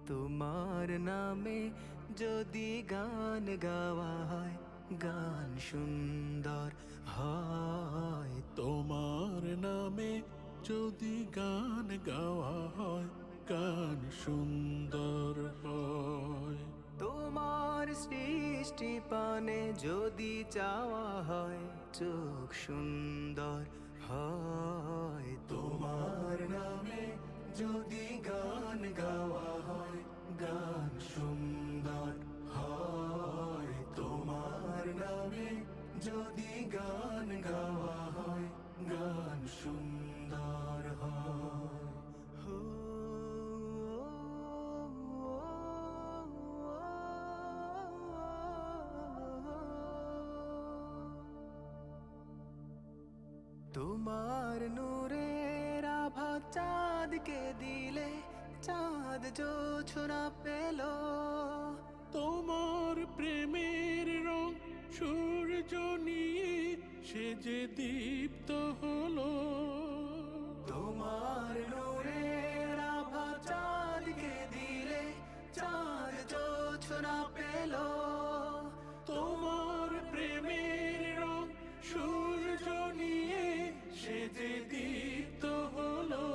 তোমার নামে যদি গান গাওয়া হয়, গান সুন্দর হয়। তোমার নামে যদি গান গাওয়া হয়, গান সুন্দর হয়। তোমার সৃষ্টি পানে যদি চাওয়া হয়, চোখ সুন্দর হয়। তোমার নামে যদি গান গাওয়া হয়, গান সুন্দর হয়। তোমার নামে যদি গান গাওয়া হয়, গান সুন্দর হয়। হো তোমার নূরের আভা চাঁদকে দিলে, চাঁদ জোছনা পেল। তোমার প্রেমের রং সূর্য নিয়ে সে যে দীপ্ত হলো। তোমার নূরের আভা চাঁদকে দিলে, চাঁদ জোছনা পেল। তোমার প্রেমের রং সূর্য নিয়ে সে যে দীপ্ত হলো।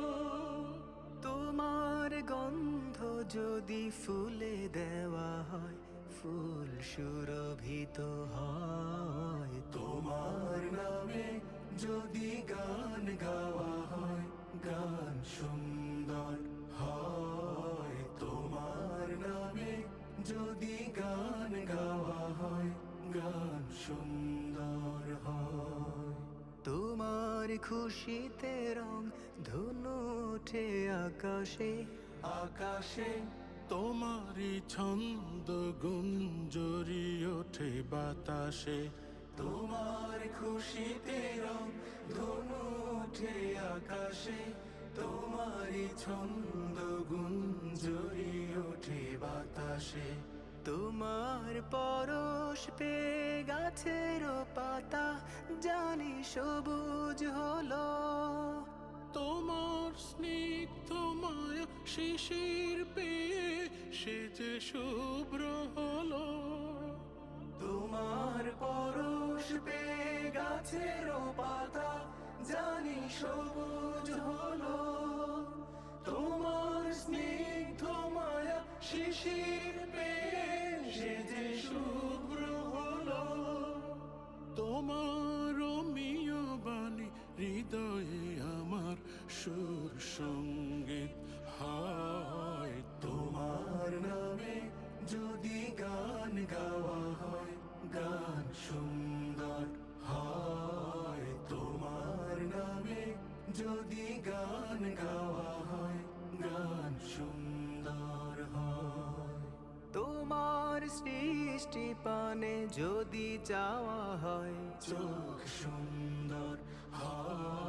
তোমার গন্ধ যদি ফুলে দেওয়া হয়, ফুল সুরভিত হয়। তোমার নামে যদি গান গাওয়া হয়, গান সুন্দর হয়। তোমার নামে যদি গান গাওয়া হয়, গান সুন্দর হয়। তোমার খুশিতে রং ধনু ওঠে আকাশে, আকাশে তোমারই ছন্দ গুঞ্জরি ওঠে বাতাসে। তোমার খুশিতে রং ধনু ওঠে আকাশে, তোমারই ছন্দ গুঞ্জরি ওঠে বাতাসে। তোমার পরশ পেয়ে গাছের পাতা জানি সবুজ হলো। তোমার স্নিগ্ধ মায়া শিশির পেয়ে সে যে শুভ্র হলো। তোমার পরশ পেয়ে গাছের পাতা জানি সবুজ হলো। তোমার স্নিগ্ধ মায়া শিশির পেয়ে সে যে শুভ্র হলো। তোমার অমিয় বাণী হৃদয়ে আমার সুর সঙ্গীত হয়। তোমার নামে যদি গান গাওয়া হয়, গান সুন্দর হয়। তোমার নামে যদি গান গাওয়া হয়, গান সুন্দর হয়। তোমার সৃষ্টি পানে যদি চাওয়া হয়, চোখ সুন্দর হয়।